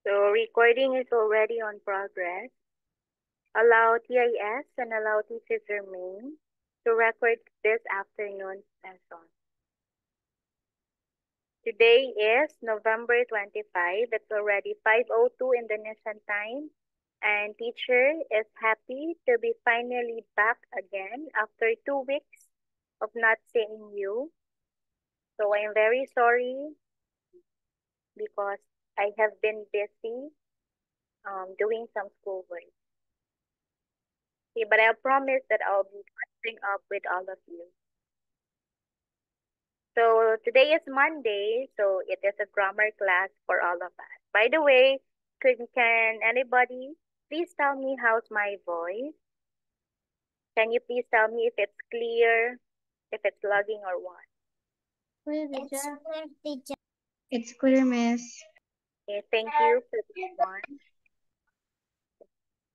So recording is already on progress. Allow TIS and allow Teacher Jermaine to record this afternoon's lesson. Today is November 25. It's already 5:02 Indonesian time. And teacher is happy to be finally back again after 2 weeks of not seeing you. So I'm very sorry because I have been busy doing some schoolwork. Okay, but I promise that I'll be catching up with all of you. So today is Monday, so it is a grammar class for all of us. By the way, can anybody please tell me how's my voice? Can you please tell me if it's clear, if it's lagging or what? It's clear, teacher. It's clear, miss. Okay, thank you for this one.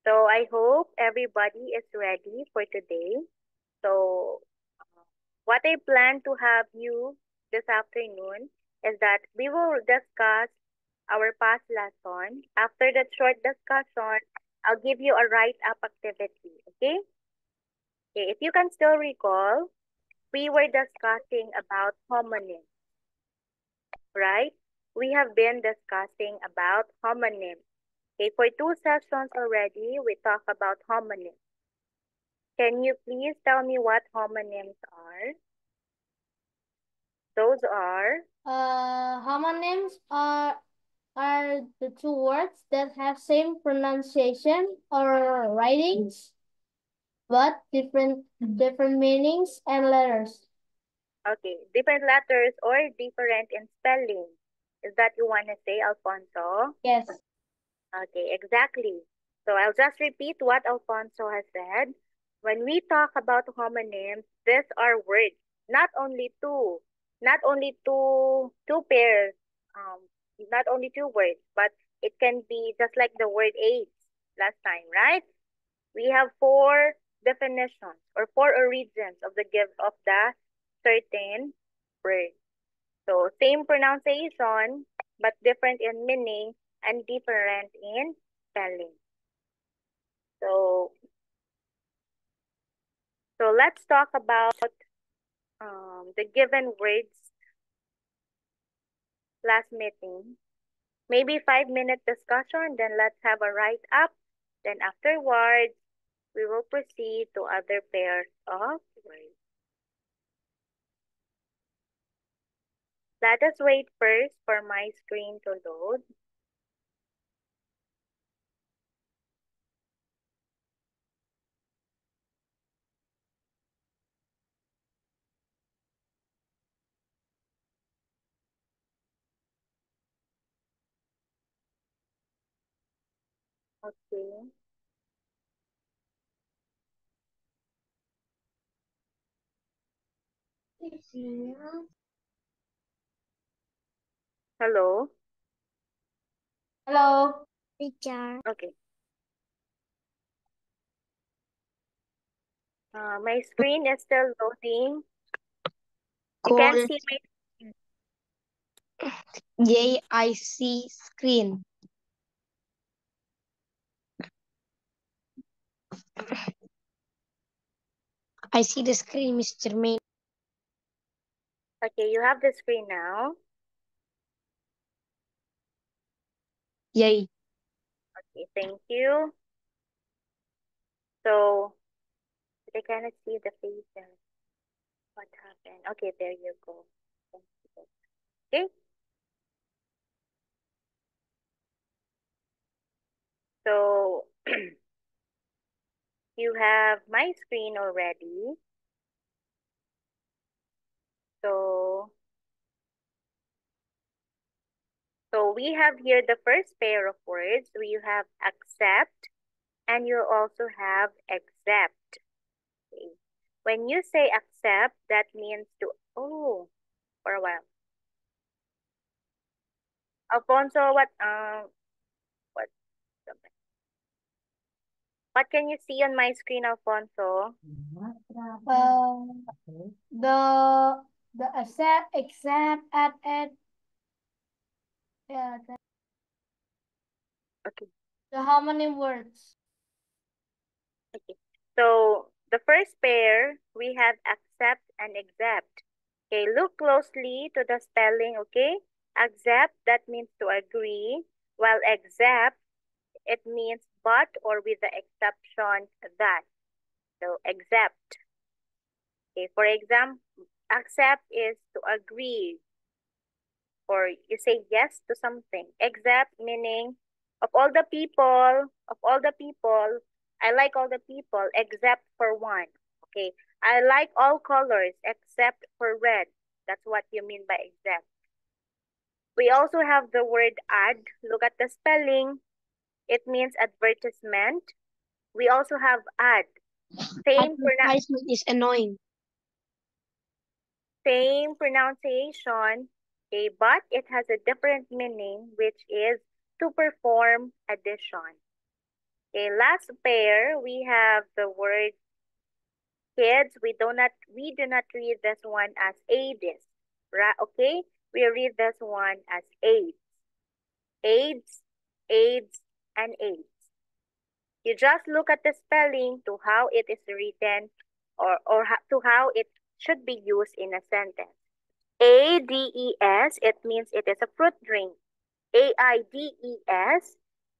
So I hope everybody is ready for today. So what I plan to have you this afternoon is that we will discuss our past lesson. After that short discussion, I'll give you a write-up activity, okay? Okay, if you can still recall, we were discussing about homonyms, right? We have been discussing about homonyms. Okay, for 2 sessions already, we talked about homonyms. Can you please tell me what homonyms are? Those are? Homonyms are the two words that have same pronunciation or writings, but different meanings and letters. Okay, different letters or different in spelling. Is that you want to say, Alfonso? Yes. Okay, exactly. So I'll just repeat what Alfonso has said. When we talk about homonyms, these are words, not only two pairs, not only two words, but it can be just like the word age last time, right? We have four definitions or four origins of the give of the certain word. So same pronunciation, but different in meaning and different in spelling. So let's talk about the given words last meeting. Maybe 5-minute discussion, then let's have a write up. Then afterwards, we will proceed to other pairs of words. Let us wait first for my screen to load. Okay. Hello. Hello, teacher. Okay. My screen is still loading. You can Cool. see my screen. JIC screen. I see the screen, Mr. Main. Okay, you have the screen now. Yay. Okay, thank you. So I cannot see the faces. What happened? Okay, there you go. Thank you. Okay, so you have my screen already. So we have here the first pair of words. We have accept and you also have accept. Okay. When you say accept, that means to, oh, for a while. Alfonso, what, what can you see on my screen, Alfonso? The accept, add, yeah. Okay. So how many words? Okay. So the first pair, we have accept and accept. Okay, look closely to the spelling, okay? Accept, that means to agree, while accept, it means but or with the exception that. So accept. Okay, for example, accept is to agree or you say yes to something. Accept meaning of all the people, I like all the people except for one. Okay, I like all colors except for red. That's what you mean by accept. We also have the word ad. Look at the spelling. It means advertisement. We also have ad. Same, Advertisement is annoying. same pronunciation, okay, but it has a different meaning, which is to perform addition. Okay, last pair, we have the word kids. We do not read this one as AIDS, right? Okay, we read this one as AIDS, AIDS, AIDS, and AIDS. You just look at the spelling to how it is written to how it should be used in a sentence. AIDS, it means it is a fruit drink. AIDS,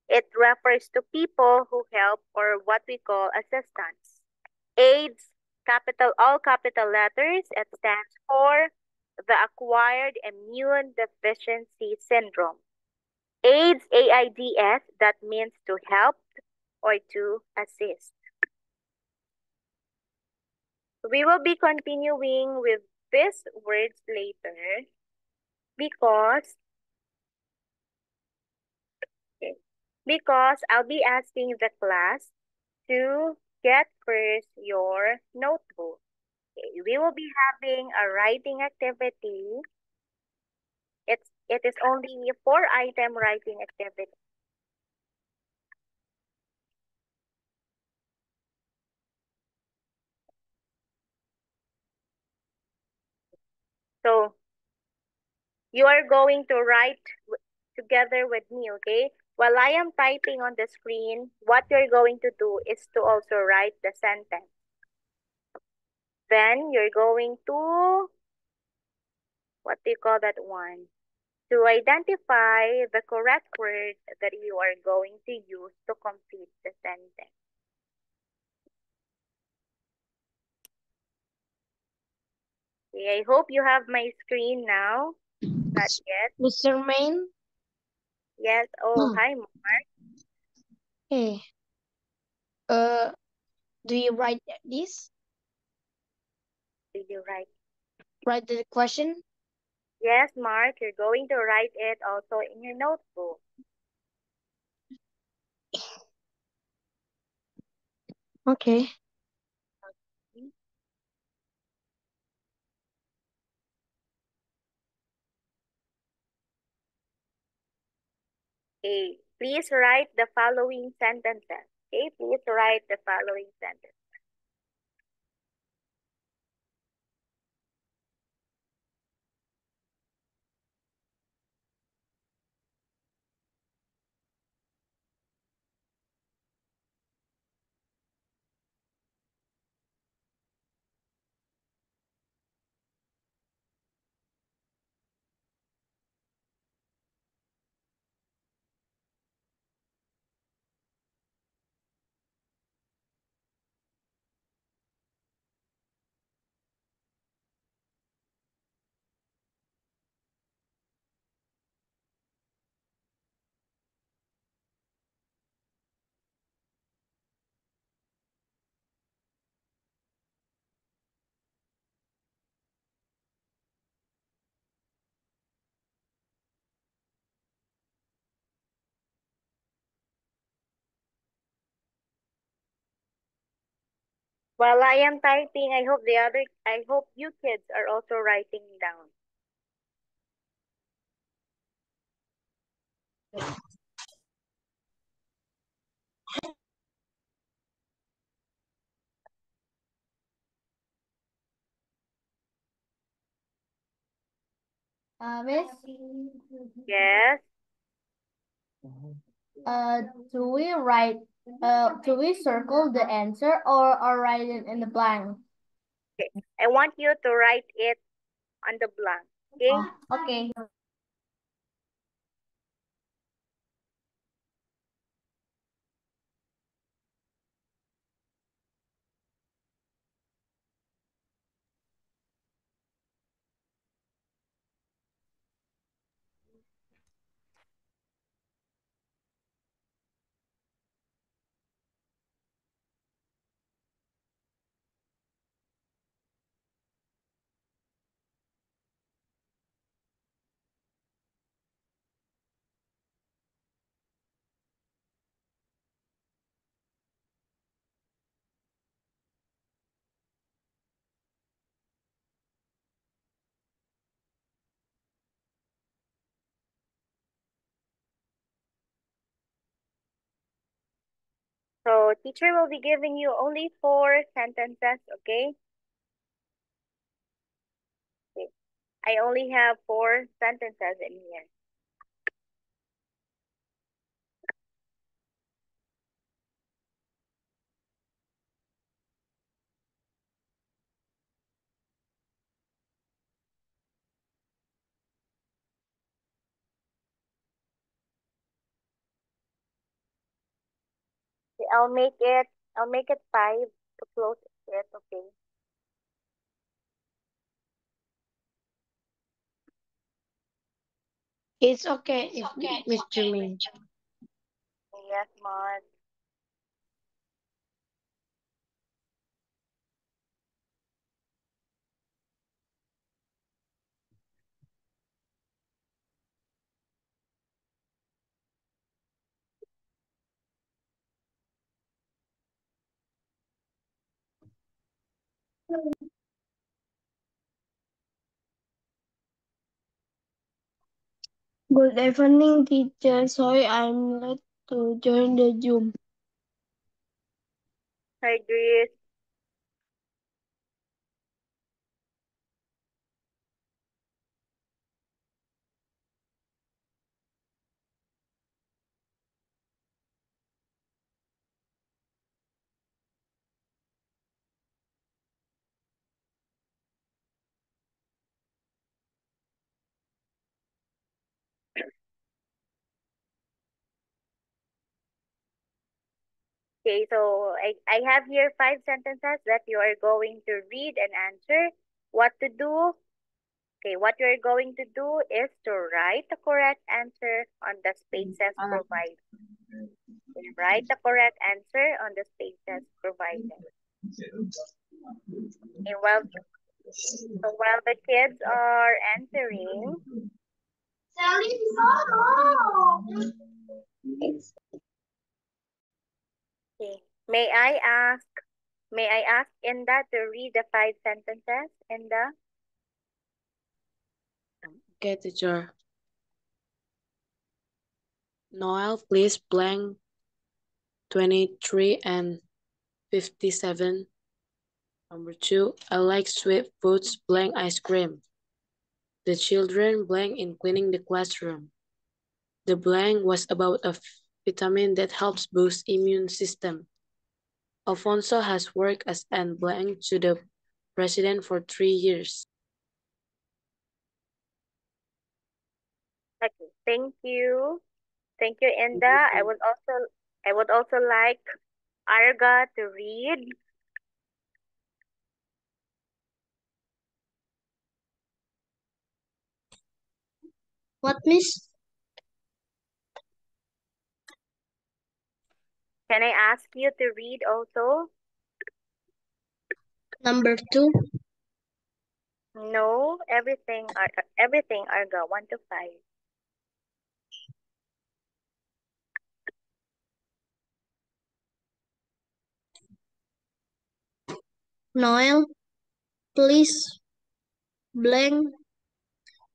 it refers to people who help or what we call assistance. AIDS, all capital letters, it stands for the Acquired Immune Deficiency Syndrome. AIDS, that means to help or to assist. We will be continuing with these words later because okay, because I'll be asking the class to get first your notebook. Okay, we will be having a writing activity. It is only a 4-item writing activity. So you are going to write together with me, okay? While I am typing on the screen, what you're going to do is to also write the sentence. Then you're going to, what do you call that one? To identify the correct word that you are going to use to complete the sentence. Okay, I hope you have my screen now. Not yet. Mr. Main? Yes. Oh, hi, Mark. Hey. Do you write this? Did you write? Write the question? Yes, Mark, you're going to write it also in your notebook. Okay. Okay, please write the following sentences. Okay, please write the following sentence. While I am typing, I hope you kids are also writing down. Miss? Yes. Do we write, do we circle the answer or write it in the blank? Okay. I want you to write it on the blank. Okay. Okay. So teacher will be giving you only 4 sentences. Okay. Okay. I only have 4 sentences in here. Okay, I'll make it 5 to close it. Okay. It's okay if Mr. Min. Yes, Mom. Good evening, teacher. Sorry, I'm late to join the Zoom. Hi, Grace. Okay, so I have here 5 sentences that you are going to read and answer. What to do? Okay, what you're going to do is to write the correct answer on the spaces provided. Okay, write the correct answer on the spaces provided. And while the kids are answering, okay, may I ask Inda to read the 5 sentences? Inda? Okay, teacher. Noel, please blank 23 and 57. Number 2, I like sweet foods blank ice cream. The children blank in cleaning the classroom. The blank was about a vitamin that helps boost immune system. Alfonso has worked as an blank to the president for 3 years. Okay, thank you. Thank you, Inda. I would also like Arga to read. What, miss? Can I ask you to read also? Number 2. No, everything, Arga, 1 to 5. Noel, please blank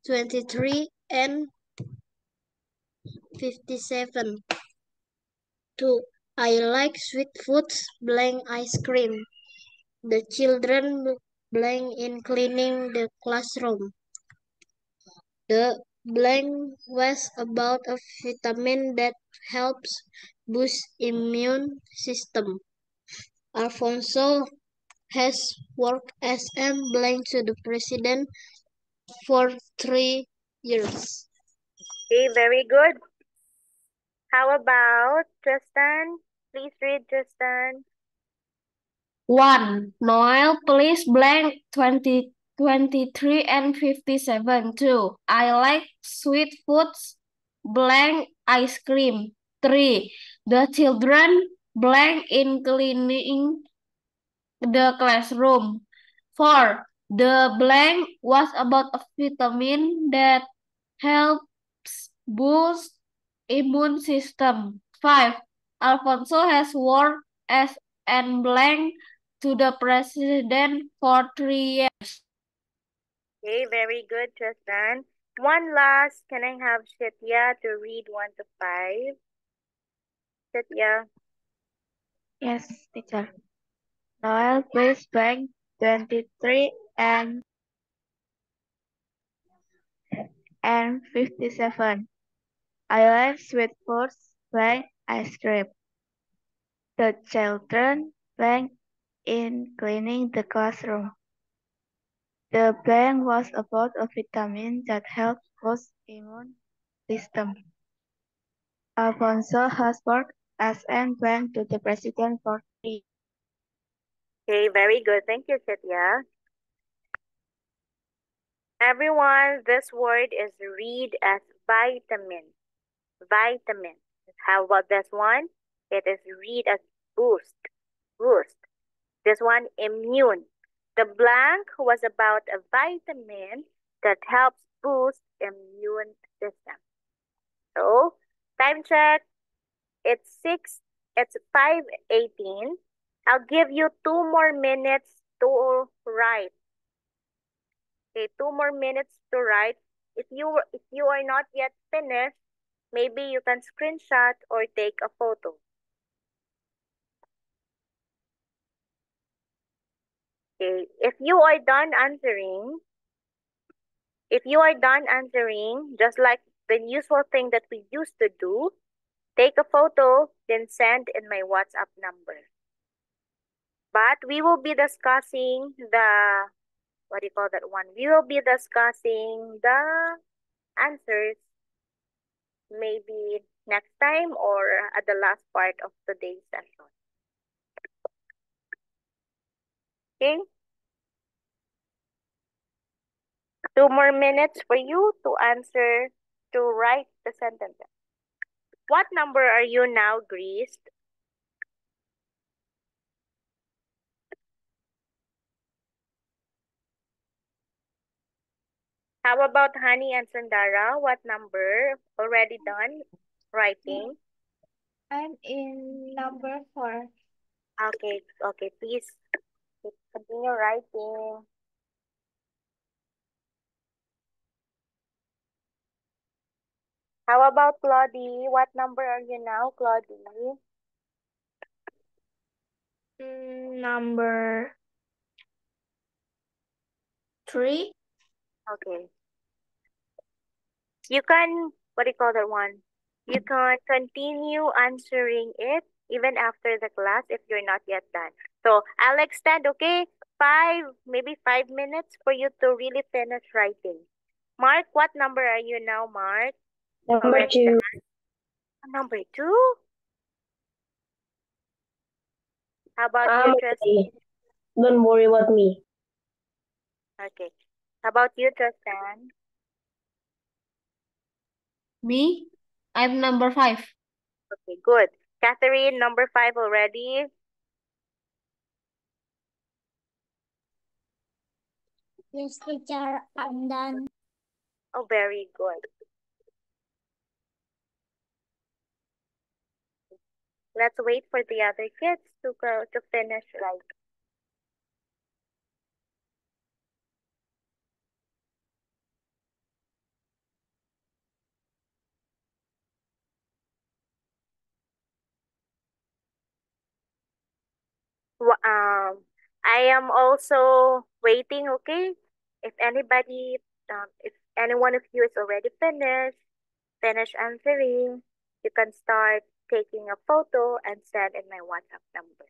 23 and 57. 2. I like sweet foods blank ice cream. The children blank in cleaning the classroom. The blank was about a vitamin that helps boost immune system. Alfonso has worked as M blank to the president for 3 years. Okay, very good. How about Tristan? Please read, Tristan. 1. Noel, please blank 23 and 57. 2. I like sweet foods, blank ice cream. 3. The children blank in cleaning the classroom. 4. The blank was about a vitamin that helps boost immune system. 5. Alfonso has worked as an blank to the president for 3 years. Okay, very good, Tristan. One last, can I have Shitya to read 1 to 5? Shitya. Yes, teacher. Noel, please blank 23 and 57. I like sweet foods, blank ice cream. The children blank in cleaning the classroom. The blank was about a vitamin that helps boost immune system. Alfonso has worked as an blank to the president for 3. Okay, very good. Thank you, Shitya. Everyone, this word is read as vitamin. Vitamin. How about this one? It is read as boost. Boost. This one, immune. The blank was about a vitamin that helps boost immune system. So, time check. It's 5:18. I'll give you 2 more minutes to write. Okay, 2 more minutes to write. If you are not yet finished, maybe you can screenshot or take a photo. Okay, if you are done answering, just like the usual thing that we used to do, take a photo, then send in my WhatsApp number. But we will be discussing the, what do you call that one? We will be discussing the answers maybe next time or at the last part of today's session. Okay? 2 more minutes for you to answer, to write the sentences. What number are you now, Greece? How about Honey and Sandara? What number? Already done writing? I'm in number 4. Okay, please continue writing. How about Claudie? What number are you now, Claudie? Number 3. Okay. You can, what do you call that one? You can continue answering it even after the class if you're not yet done. So I'll extend, okay? Maybe 5 minutes for you to really finish writing. Mark, what number are you now, Mark? Number Already 2. done? Number 2? How about you, Tristan? Don't worry about me. Okay. How about you, Tristan? Me? I'm number 5. Okay, good. Catherine, number 5 already? Yes, teacher, I'm done. Oh, very good. Let's wait for the other kids to finish writing. I am also waiting, okay? If anybody, if any one of you is already finished answering, you can start taking a photo and send in my WhatsApp number.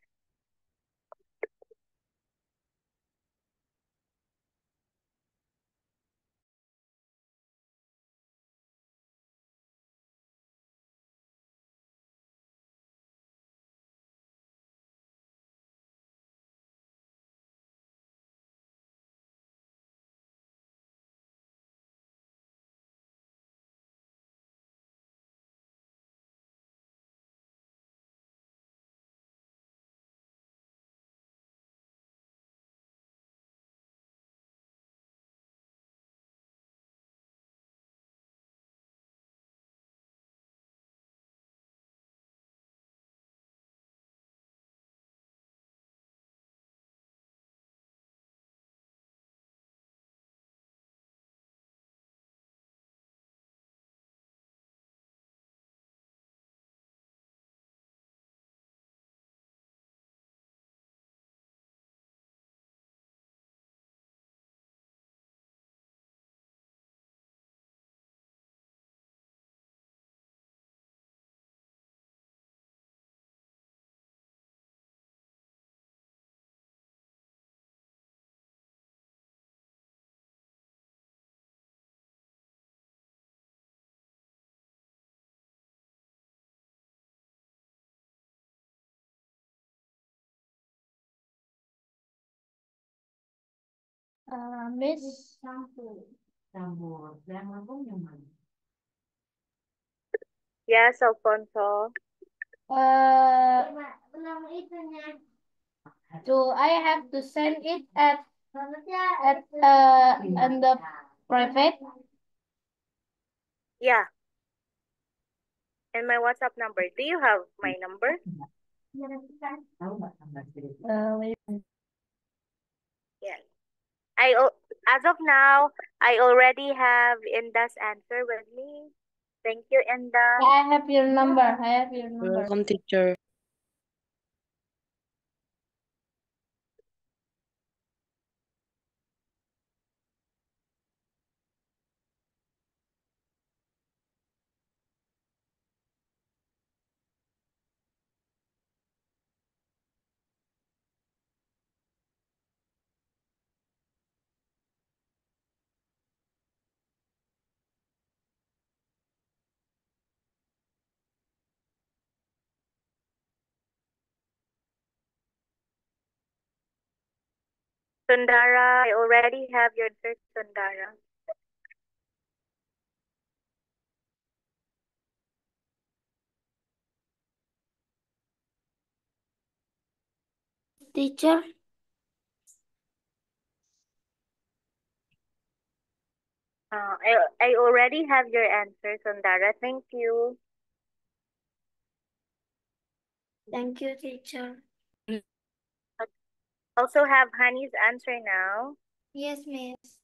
Miss. Yes, Alfonso. Do I have to send it at in the private? Yeah. And my WhatsApp number. Do you have my number? Yes. As of now, I already have Inda's answer with me. Thank you, Inda. I have your number. I have your number. Welcome, teacher. Sundara, I already have your answer, Sundara. Teacher? I already have your answer, Sundara. Thank you. Thank you, teacher. Also have Honey's answer now. Yes, miss.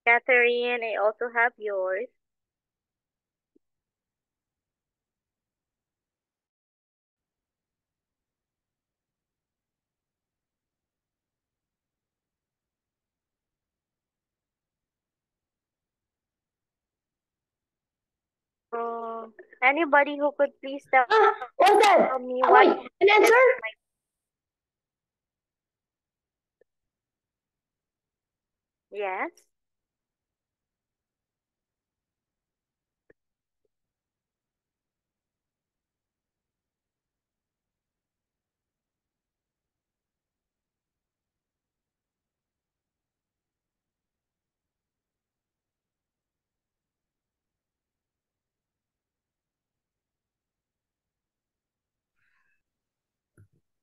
Catherine, I also have yours. Anybody who could please tell What's that? me what Wait, an answer? Yes.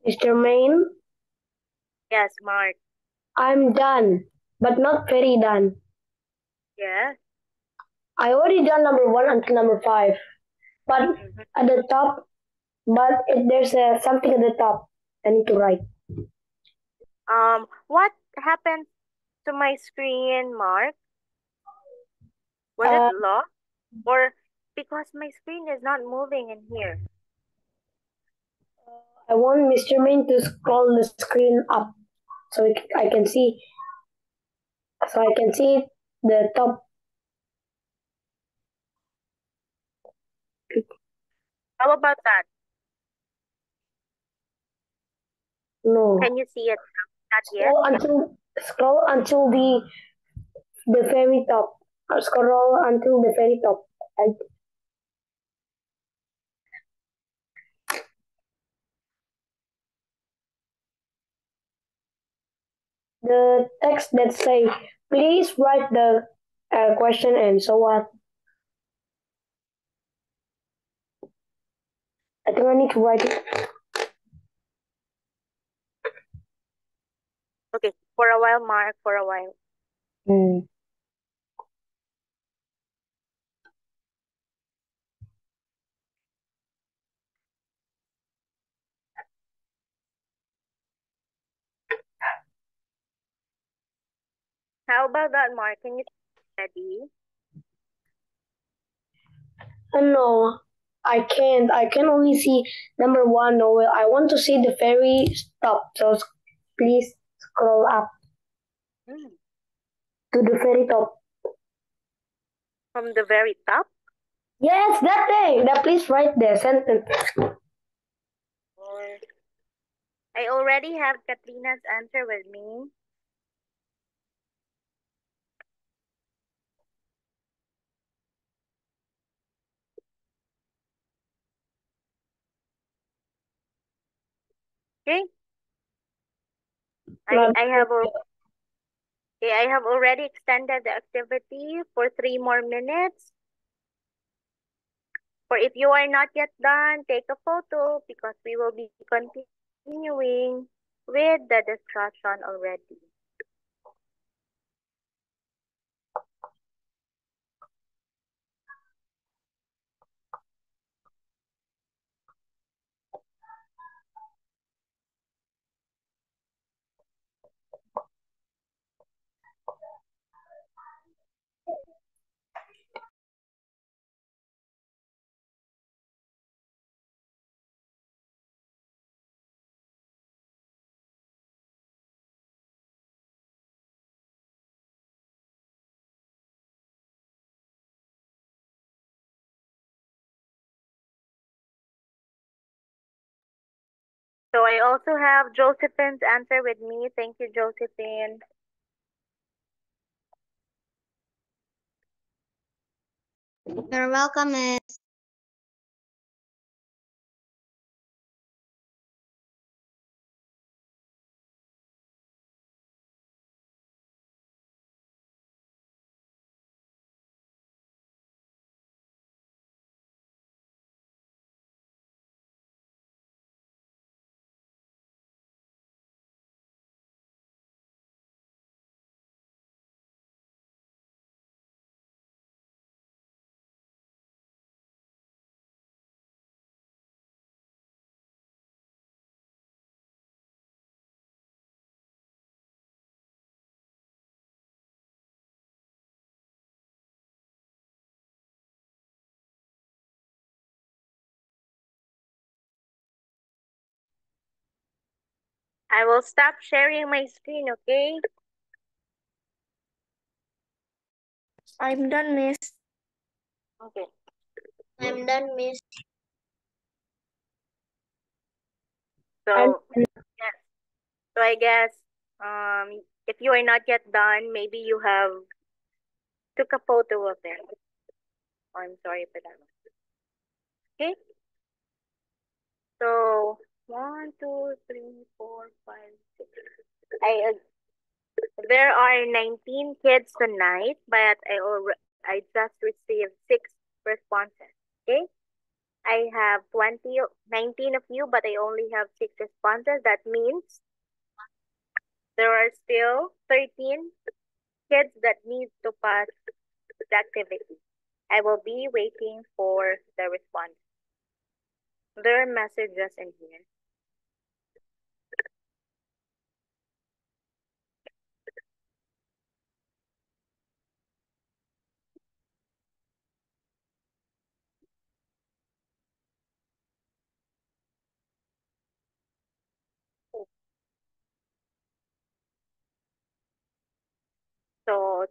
Mr. Main, Yes, Mark. I'm done, but not very done. Yes. I already done number 1 until number 5, but at the top, there's something at the top I need to write. What happened to my screen, Mark? Was it locked? Or because my screen is not moving in here? I want Mr. Main to scroll the screen up so I can see the top. How about that? No. Can you see it? Not yet? Scroll until the very top. Scroll until the very top. Right? The text that say, please write the question and so on. I think I need to write it. Okay, for a while, Mark, for a while. Hmm. How about that, Mark? Can you ready? No, I can't. I can only see number one. No, I want to see the very top. So please scroll up Mm. to the very top. From the very top? Yes, that thing. That please write the sentence. Or I already have Katrina's answer with me. Okay. I have already extended the activity for 3 more minutes. For if you are not yet done, take a photo because we will be continuing with the discussion already. So I also have Josephine's answer with me. Thank you, Josephine. You're welcome, Miss. I will stop sharing my screen, okay? I'm done, Miss. Okay. I'm done, Miss. So, yes. So I guess if you are not yet done, maybe you have took a photo of them. Oh, I'm sorry for that. Okay. So 1, 2, 3, 4, 5, 6. There are 19 kids tonight, but I just received 6 responses. Okay. I have 19 of you, but I only have 6 responses. That means there are still 13 kids that need to pass the activity. I will be waiting for the response. There are messages in here. So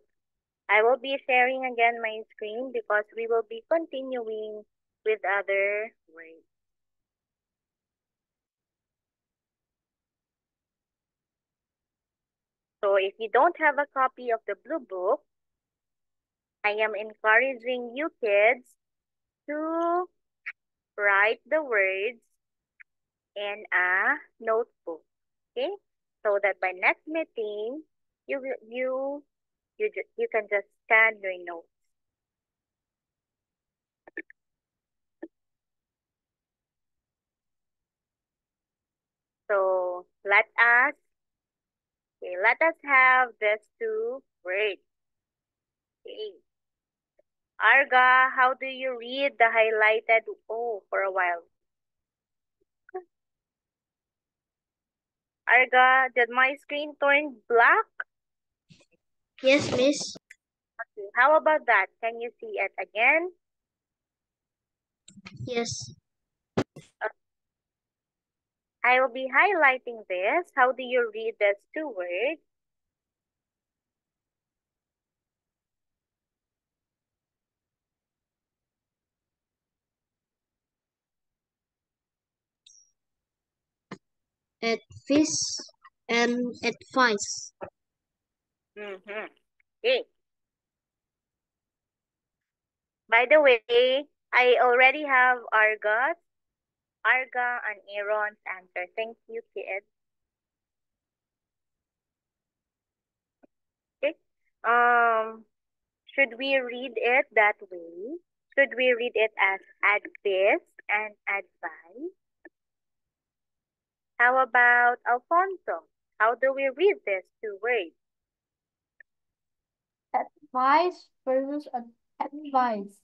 I will be sharing again my screen because we will be continuing with other words. So if you don't have a copy of the blue book, I am encouraging you kids to write the words in a notebook. Okay? So that by next meeting, you can just scan your notes. So let us have these two words. Okay. Arga, how do you read the highlighted O for a while? Arga, did my screen turn black? Yes, Miss. Okay. How about that? Can you see it again? Yes. I will be highlighting this. How do you read these two words? Advice and advice. Mm-hmm. Okay. By the way, I already have Arga and Aaron's answer. Thank you, kids. Okay. Should we read it that way? Should we read it as advice and advice? How about Alfonso? How do we read these two words? Advice versus advice.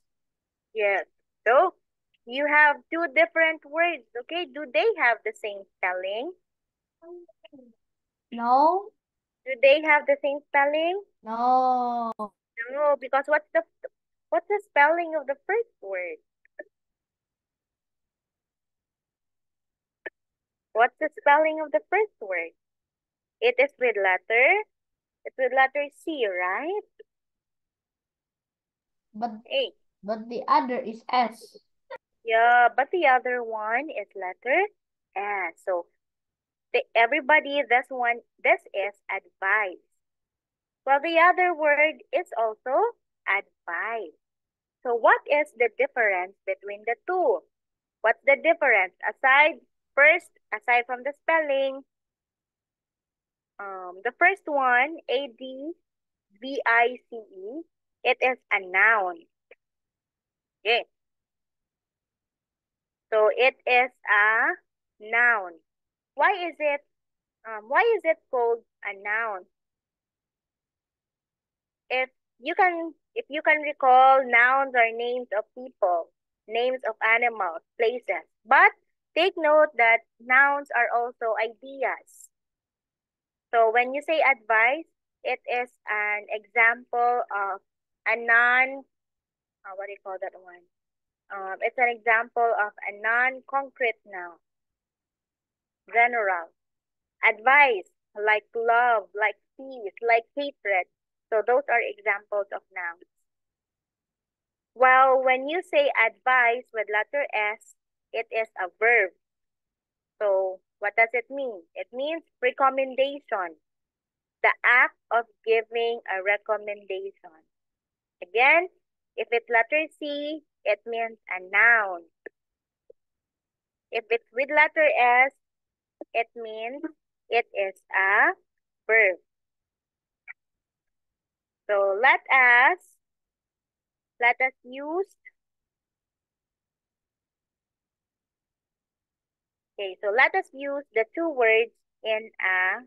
Yes. So you have two different words, okay? Do they have the same spelling? No. Do they have the same spelling? No. No, because what's the spelling of the first word? What's the spelling of the first word? It's with letter C, right? But A. the other is S. Yeah, but the other one is letter S. So everybody, this is advice. Well, the other word is also advice. So what is the difference between the two? What's the difference? Aside from the spelling, the first one, ADVICE, it is a noun. Okay. So it is a noun. Why is it called a noun? If if you can recall, nouns are names of people, names of animals, places. But take note that nouns are also ideas. So when you say advice, it is an example of a what do you call that one? It's an example of a non-concrete noun, general. Advice, like love, like peace, like hatred. So those are examples of nouns. Well, when you say advice with letter S, it is a verb. So what does it mean? It means recommendation, the act of giving a recommendation. Again, if it's letter C, it means a noun. If it's with letter S, it means it is a verb. So let us use, let us use the two words in a,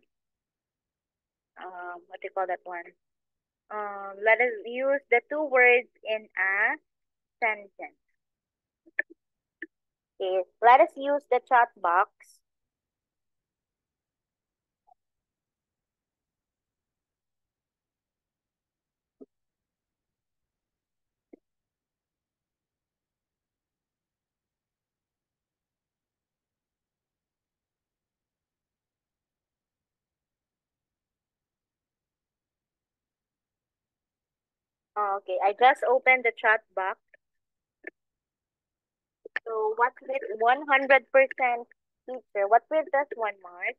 what do you call that one? Let us use the two words in a sentence. Okay, let us use the chat box. Okay, I just opened the chat box. So what with 100% teacher? What with this one, Mark?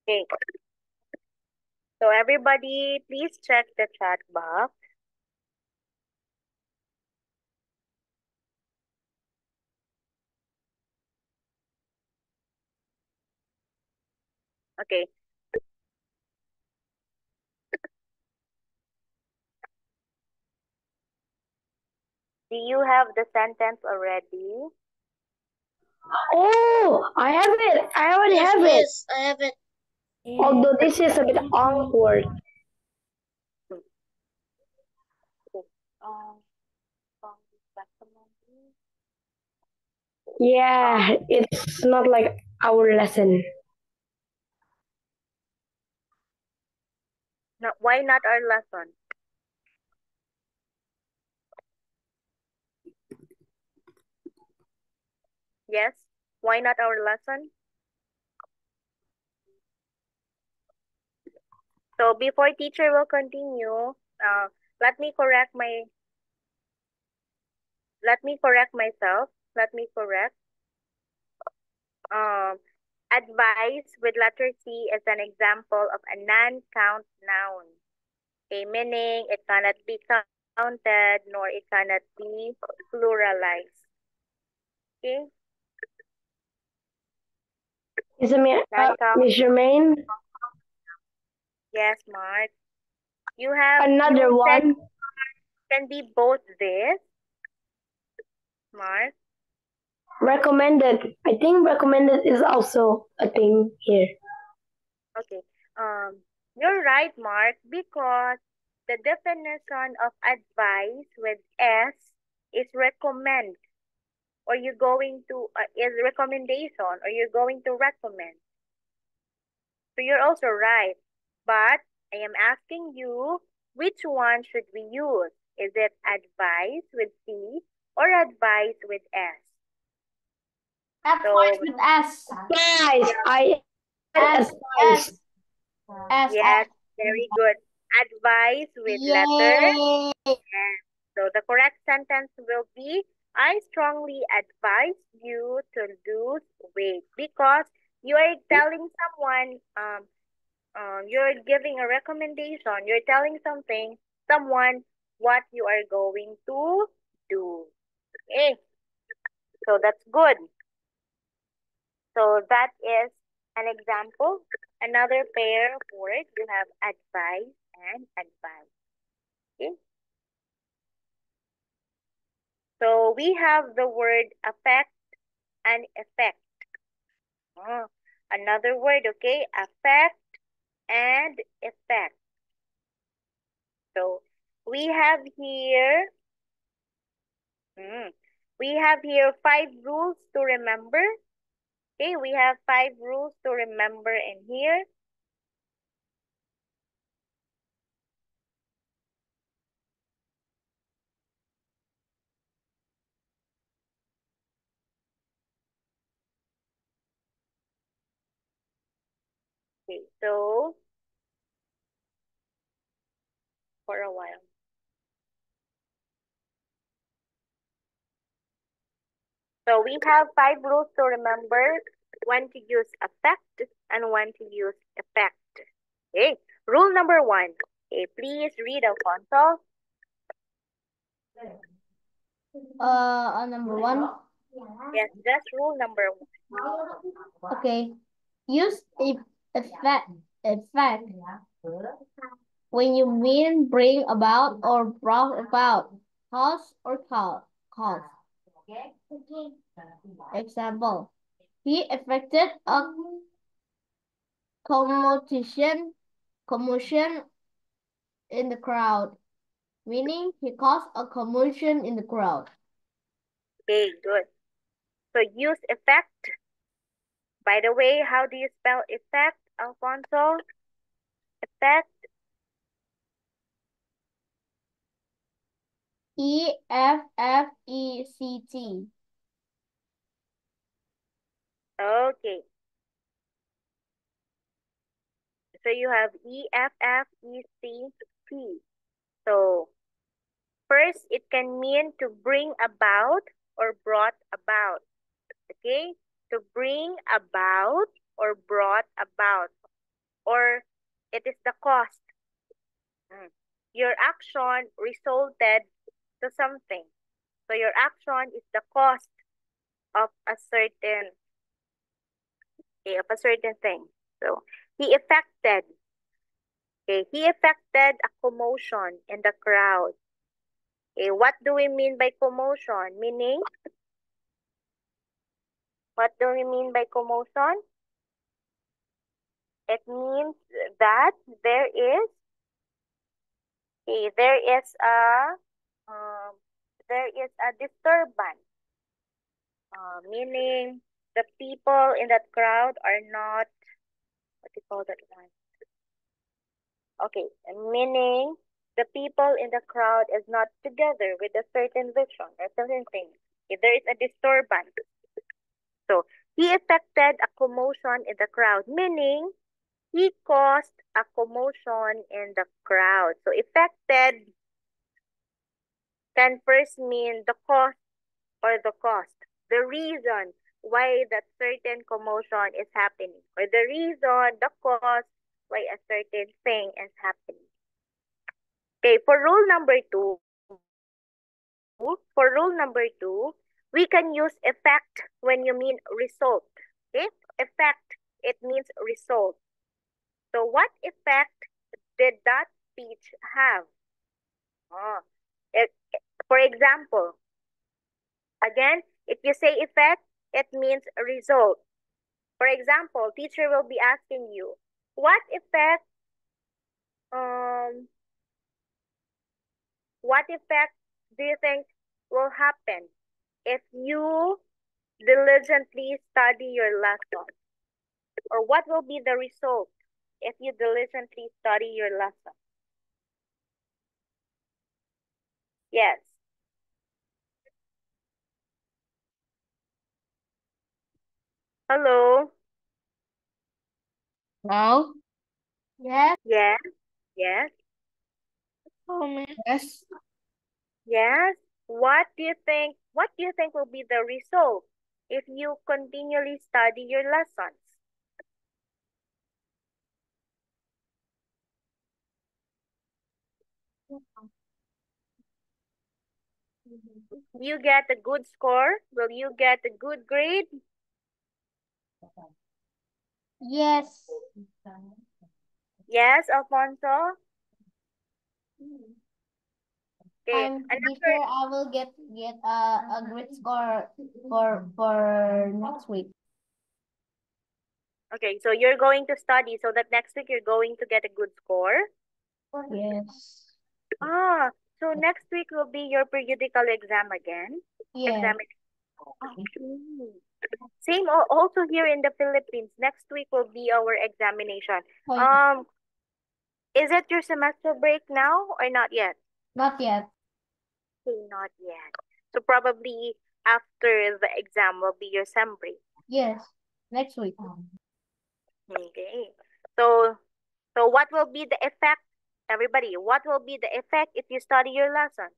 Okay. So everybody, please check the chat box. Okay. Do you have the sentence already? Oh, I have it. I already have it. Yes, I have it. Although this is a bit awkward. Um, Yeah, it's not like our lesson. no, why not our lesson? Yes, why not our lesson? So before teacher will continue, let me correct myself. Let me correct. Um, advice with letter C is an example of a non-count noun. Okay, meaning it cannot be counted nor it cannot be pluralized. Okay, Is it me, non-count. Miss Germaine? Yes, Mark. You Another said one. can be both this, Mark. Recommended. I think recommended is also a thing here. Okay. You're right, Mark, because the definition of advice with S is recommend, or you're going to is recommendation, or you're going to recommend. So you're also right, but I am asking you which one should we use? Is it advice with C or advice with S? Advice So with S. Guys, I S, advise. S, S, yes, S. very good. Advice with letter. Yay! So the correct sentence will be, I strongly advise you to lose weight, because you are telling someone, you're giving a recommendation, you're telling someone what you are going to do. Okay, so that's good. So that is an example. Another pair of words, you have advice and advice. Okay. So we have the word affect and effect. Oh, another word, okay? Affect and effect. So we have here, mm, we have here 5 rules to remember. Okay, we have 5 rules to remember in here. Okay, so for a while. So we have 5 rules to remember: when to use affect and when to use effect. Okay, rule number 1. Okay, please read, Alfonso. Number 1. Yes, that's rule number 1. Okay. Use effect when you mean bring about or brought about, cause or cause. Example: he effected a commotion in the crowd, meaning he caused a commotion in the crowd. Okay, good. So use effect. By the way, how do you spell effect, Alfonso? Effect. E-F-F-E-C-T. Okay. So you have E-F-F-E-C-T. So first, it can mean to bring about or brought about. Okay? To bring about or brought about. Or it is the cost. Your action resulted to something. So your action is the cost of a certain thing. So he affected. Okay, he affected a commotion in the crowd. Okay, what do we mean by commotion? Meaning, what do we mean by commotion? It means that there is a disturbance. Meaning the people in that crowd are not, what do you call that one? Okay, meaning the people in the crowd is not together with a certain vision or certain thing. If there is a disturbance. So he affected a commotion in the crowd, meaning he caused a commotion in the crowd. So affected can first mean the cause or the cost, the reason why that certain commotion is happening, or the reason, the cause why a certain thing is happening. Okay, for rule number two, we can use effect when you mean result. Okay, effect, it means result. So what effect did that speech have? For example, again, if you say effect, it means result. For example, teacher will be asking you, what effect do you think will happen if you diligently study your lesson? Or what will be the result if you diligently study your lesson? Yes. Hello? No. Yes. Yes. Yes. Yes. Yes. What do you think will be the result if you continually study your lessons? You get a good score? Will you get a good grade? Yes. Yes, Alfonso? Okay. I'm pretty sure I will get a great score for next week. Okay, so you're going to study so that next week you're going to get a good score? Yes. Ah, so next week will be your periodical exam again? Yeah. Okay. Same also here in the Philippines. Next week will be our examination. Is it your semester break now or not yet? Not yet. Okay, not yet. So probably after the exam will be your sem break. Yes. Next week. Okay. So what will be the effect, everybody? What will be the effect if you study your lesson?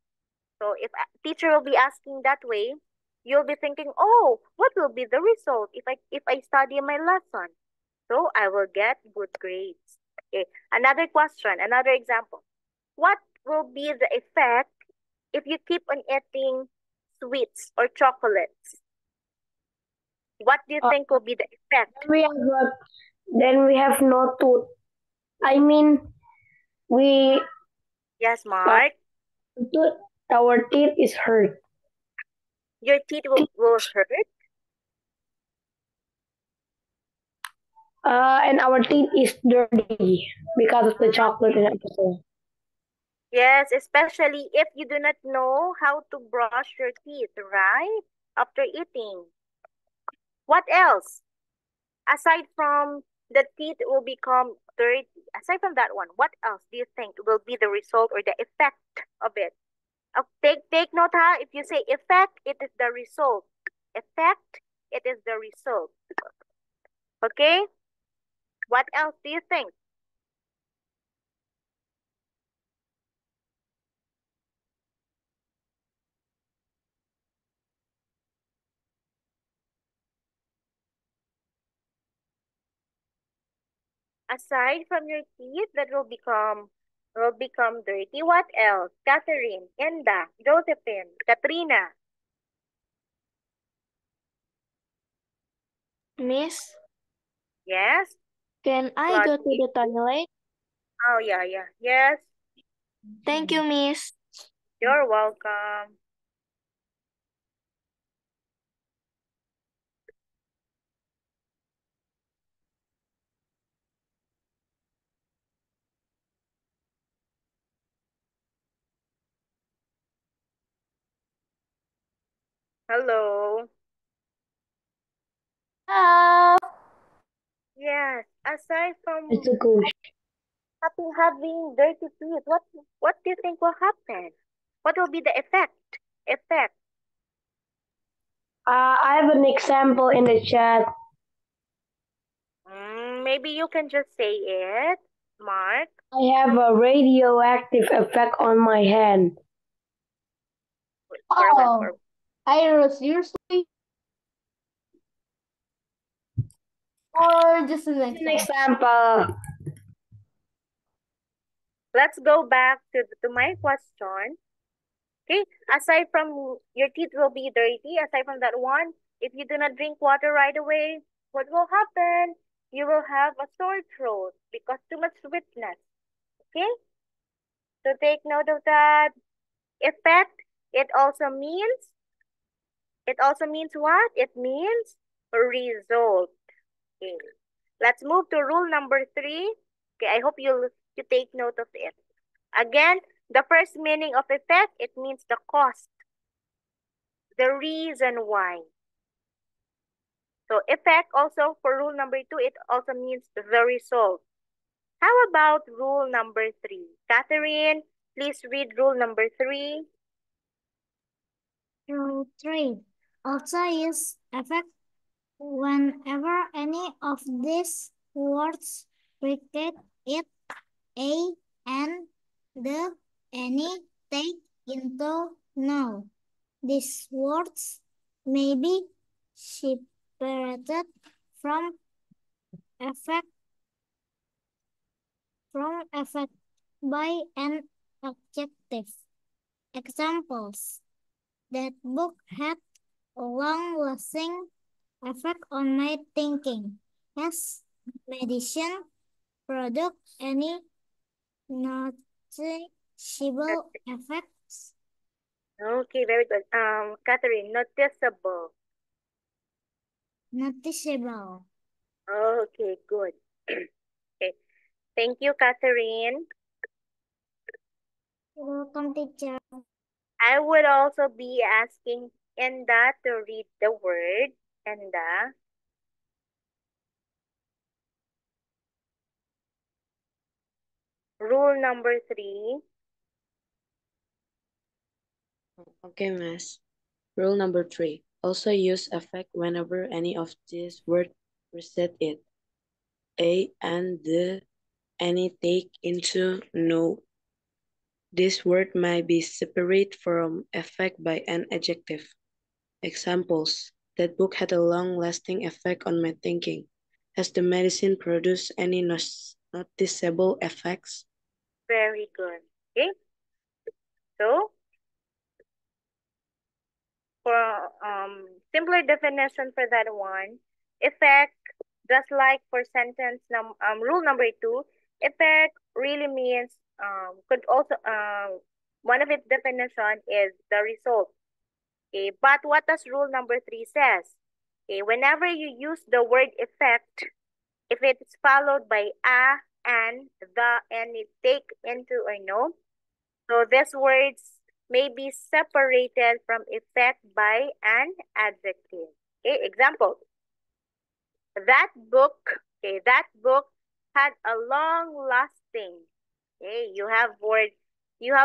So if a teacher will be asking that way, you'll be thinking, oh, what will be the result if I study my lesson? So I will get good grades. Okay. Another question, another example. What will be the effect if you keep on eating sweets or chocolates? What do you think will be the effect? Then we have no tooth. I mean, we Yes, Mark. our teeth is hurt. Your teeth will hurt. And our teeth is dirty because of the chocolate and everything. Yes, especially if you do not know how to brush your teeth, right? After eating. What else? Aside from the teeth will become dirty, aside from that one, what else do you think will be the result or the effect of it? Take note, ha. If you say effect, it is the result. Effect, it is the result. Okay? What else do you think? Aside from your teeth that will become dirty, what else? Catherine, Enda, Josephine, Katrina. Miss, Yes? can I go to Claudia? the toilet? Oh, yeah. Yes, Thank you, Miss. you're welcome. Hello. Yes, aside from It's a good. having dirty teeth, what do you think will happen? What will be the effect? Effect. I have an example in the chat. Maybe you can just say it, Mark. I have a radioactive effect on my hand. For what? Oh, Ira, seriously? Or just an An example? example. Let's go back to my question. Okay, aside from your teeth will be dirty, aside from that one, if you do not drink water right away, what will happen? You will have a sore throat because too much sweetness. Okay, so take note of that. Effect, it also means what? It means result. Okay. Let's move to rule number 3. Okay, I hope you take note of it. Again, the first meaning of effect, it means the cause, the reason why. So effect also for rule number 2, it also means the result. How about rule number 3? Catherine, please read rule number 3. Rule 3. Also use effect whenever any of these words precede it, a, and, the, any, take into, now. These words may be separated from effect by an adjective. Examples: that book had a long-lasting effect on my thinking. Has medicine product any noticeable effects? Okay, very good. Catherine, noticeable. Noticeable. Okay, good. Okay, thank you, Catherine. Welcome, teacher. I would also be asking Enda to read the word. Enda. Rule number 3. Okay, Miss. Rule number 3. Also use effect whenever any of these words precede it. A and the, any, take into, no. This word might be separate from effect by an adjective. Examples: that book had a long-lasting effect on my thinking. Has the medicine produced any noticeable effects? Very good. Okay. So, for simpler definition for that one, effect, just like for rule number 2, effect really means could also one of its definition is the result. Okay, but what does rule number 3 says? Okay, whenever you use the word effect, if it's followed by a, and, the, and it take into or no, so these words may be separated from effect by an adjective. Okay, example. That book, okay, that book had a long-lasting. Okay, you have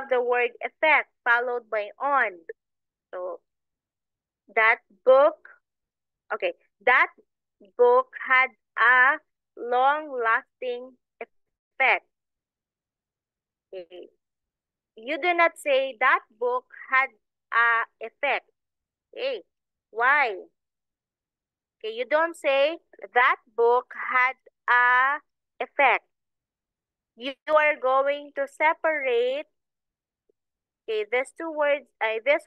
the word effect followed by on. So that book, okay, that book had a long-lasting effect. Okay. You do not say that book had a effect. Okay. Why? Okay, you don't say that book had a effect. You are going to separate, okay, these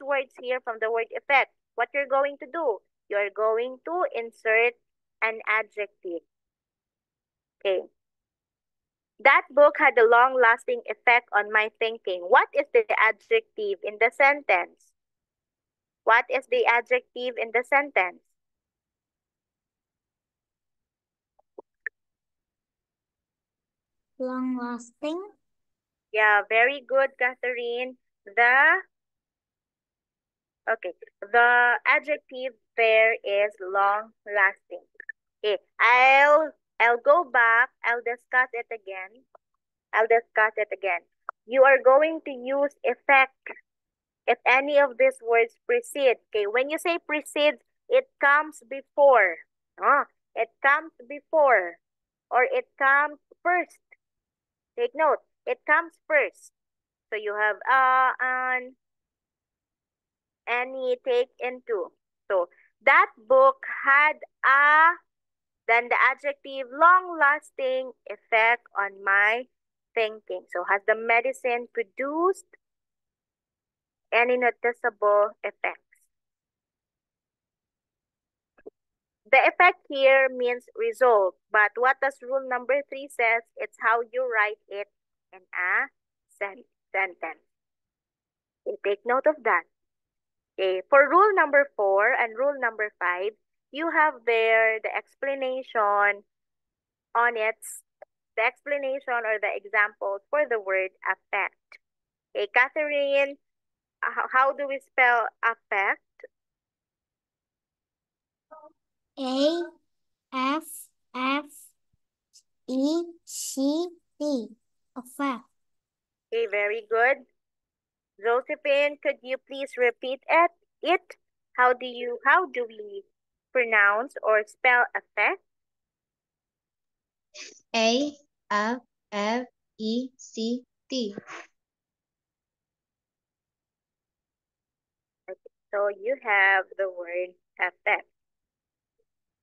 words here from the word effect. What you're going to do? You're going to insert an adjective. Okay. That book had a long-lasting effect on my thinking. What is the adjective in the sentence? What is the adjective in the sentence? Long-lasting. Yeah, very good, Catherine. The adjective there is long-lasting. Okay, I'll go back. I'll discuss it again. You are going to use effect if any of these words precede. Okay, when you say precedes, it comes before. It comes before or it comes first. Take note, it comes first. So you have an, any, take, into. So that book had then the adjective long-lasting effect on my thinking. So has the medicine produced any noticeable effects? The effect here means result, but what does rule number 3 says? It's how you write it in a sentence. Okay, take note of that. Okay, for rule number 4 and rule number 5, you have there the explanation on its, the explanation or the examples for the word affect. Okay, Catherine, how do we spell affect? A-F-F-E-C-T. Affect. Okay, very good. Josephine, could you please repeat it? How do we pronounce or spell affect? A-F-F-E-C-T. Okay, so you have the word affect.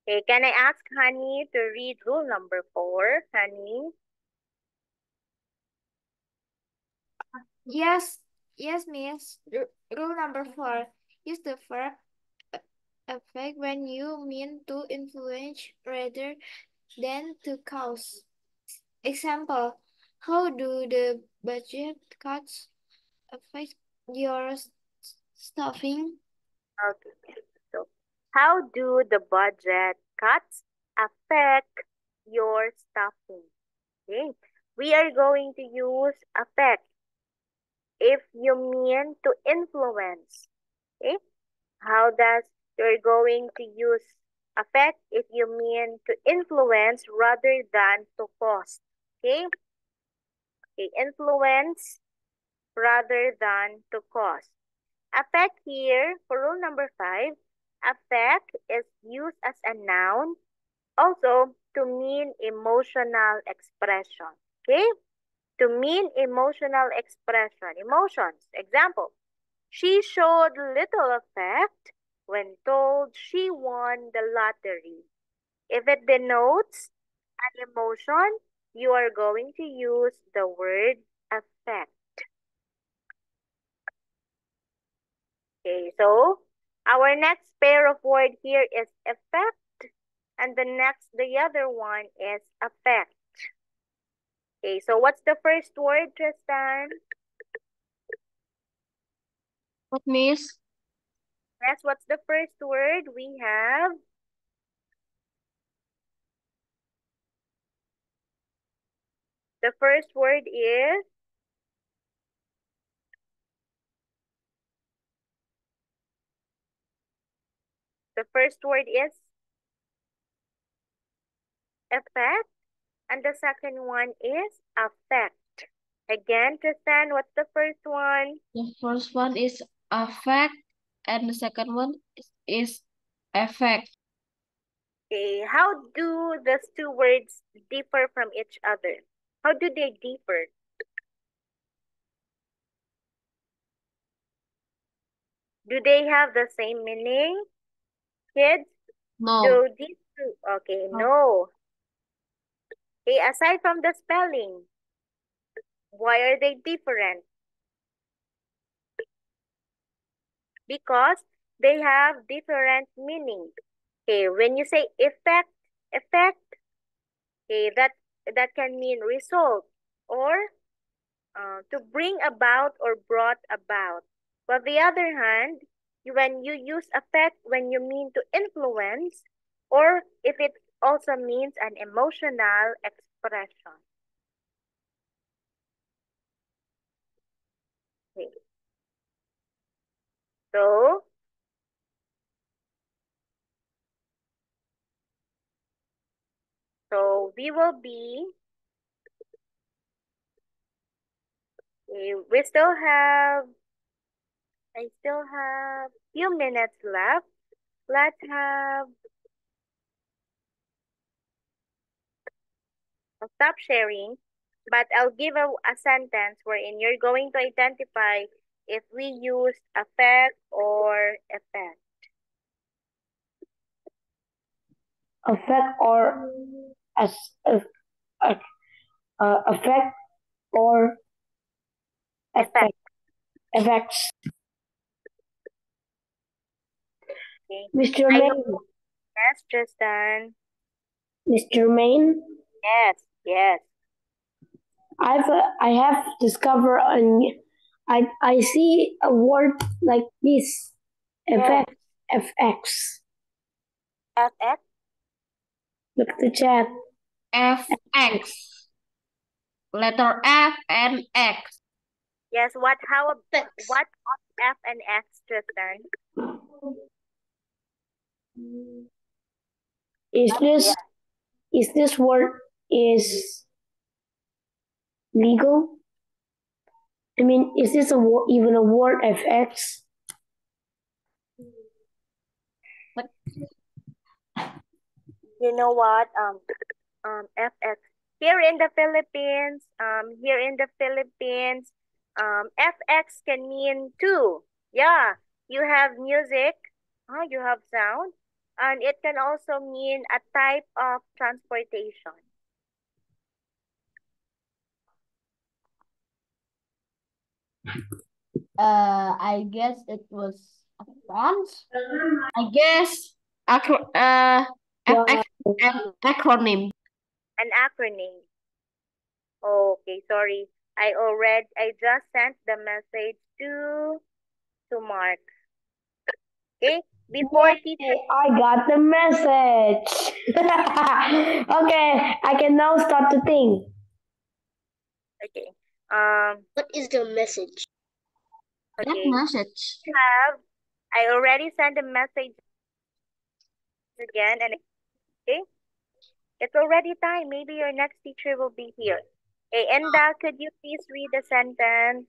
Okay, can I ask Honey to read rule number 4? Honey? Yes, miss. Rule number 4. Use the verb affect when you mean to influence rather than to cause. Example, how do the budget cuts affect your stuffing? Okay, so how do the budget cuts affect your stuffing? Okay, we are going to use affect if you mean to influence. Okay, how does you're going to use affect if you mean to influence rather than to cause? Okay, okay, influence rather than to cause. Affect here, for rule number 5, affect is used as a noun also to mean emotional expression. Okay? To mean emotional expression. Emotions. Example, she showed little affect when told she won the lottery. If it denotes an emotion, you are going to use the word affect. Okay, so our next pair of word here is effect, and the other one is affect. Okay, so what's the first word, Tristan? What, miss? Yes, what's the first word? We have the first word is effect, and the second one is affect. Again, Tristan, what's the first one? The first one is affect, and the second one is effect. Okay, how do those two words differ from each other? How do they differ? Do they have the same meaning, kids? No. Do these two? Okay, no. Okay, aside from the spelling, why are they different? Because they have different meanings. Okay, when you say effect, okay, that can mean result or to bring about or brought about. But the other hand, when you use affect when you mean to influence, or if it also means an emotional expression. Okay. So we will be, we still have, I still have few minutes left. Let's have, I'll stop sharing, but I'll give a sentence wherein you're going to identify if we use affect or effect. Affect or as affect or Effect. effects. Okay. Mr. I Main, know. Yes, Tristan. Mr. Main, Yes. I have discovered I see a word like this. Yes. Effect FX. FX. Look at the chat. FX. Letter F and X. Yes, what of F and X, Tristan? Is this word is legal? I mean, is this even a word FX? You know what? FX. Here in the Philippines, FX can mean two. Yeah, you have music, you have sound, and it can also mean a type of transportation. I guess it was a font. I guess FX an acronym. An acronym. Okay, sorry. I just sent the message to Mark. Okay, before teacher. I got the message. Okay, I can now start to think. Okay. What is the message? Okay. That message. I already sent a message again, and okay, it's already time. Maybe your next teacher will be here. Hey, Enda, could you please read the sentence?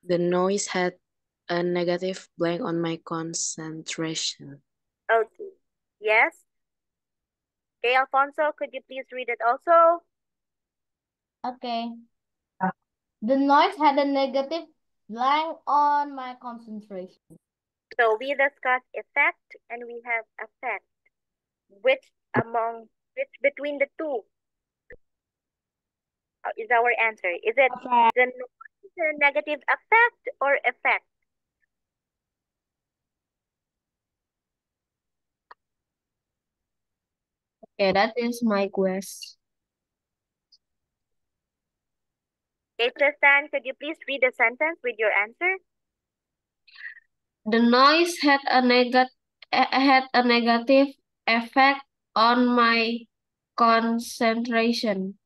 The noise had a negative blank on my concentration. Okay. Yes. Okay, Alfonso, could you please read it also? Okay. The noise had a negative blank on my concentration. So we discussed effect and we have affect. Which between the two is our answer? Is it the negative affect or effect? Okay, that is my guess. Okay, Tristan, could you please read the sentence with your answer? The noise had a negative effect on my concentration.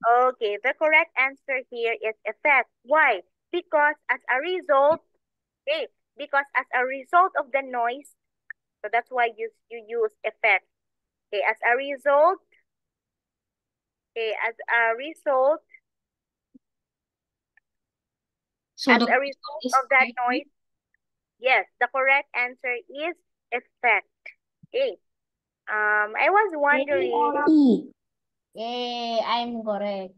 Okay, the correct answer here is effect. Why? Because as a result, okay, because as a result of the noise, so that's why you use effect. Okay, as a result, So as the a result is of that noise, yes, the correct answer is effect. Okay. I was wondering. A or E? Yay, I'm correct.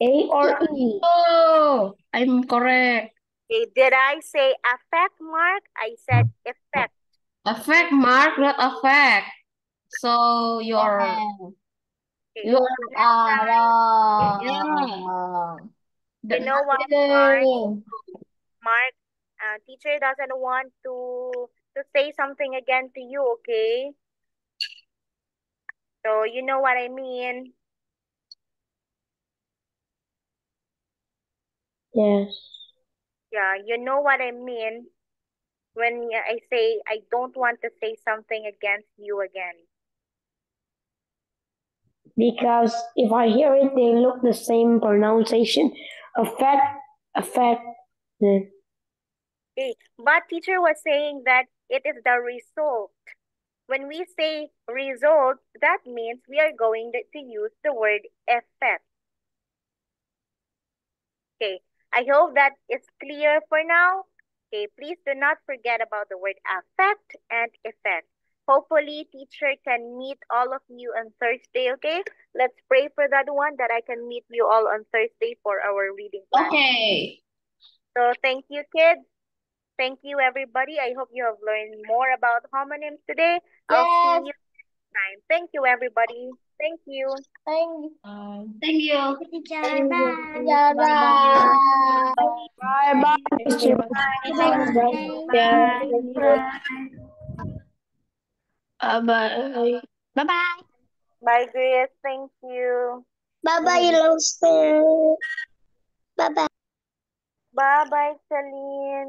A or E? Oh, I'm correct. Okay, did I say affect, Mark? I said effect. Affect, Mark, not affect. So you're Okay. you are wrong. You know what, Mark? Teacher doesn't want to say something again to you, okay? So you know what I mean. Yes. Yeah, you know what I mean when I say I don't want to say something against you again. Because if I hear it, they look the same pronunciation. Affect. Okay, but teacher was saying that it is the result. When we say result, that means we are going to use the word effect. Okay, I hope that it's clear for now. Okay, please do not forget about the word affect and effect. Hopefully, teacher can meet all of you on Thursday, okay? Let's pray for that one, that I can meet you all on Thursday for our reading class. Okay. So thank you, kids. Thank you, everybody. I hope you have learned more about homonyms today. I'll see you next time. Thank you, everybody. Thank you. Thank you. Thank you. Bye. Bye bye, Mr. Bye-bye. Bye-bye. Bye, Grace. Thank you. Bye-bye, Yellowstone. Bye-bye. Bye-bye, Celine.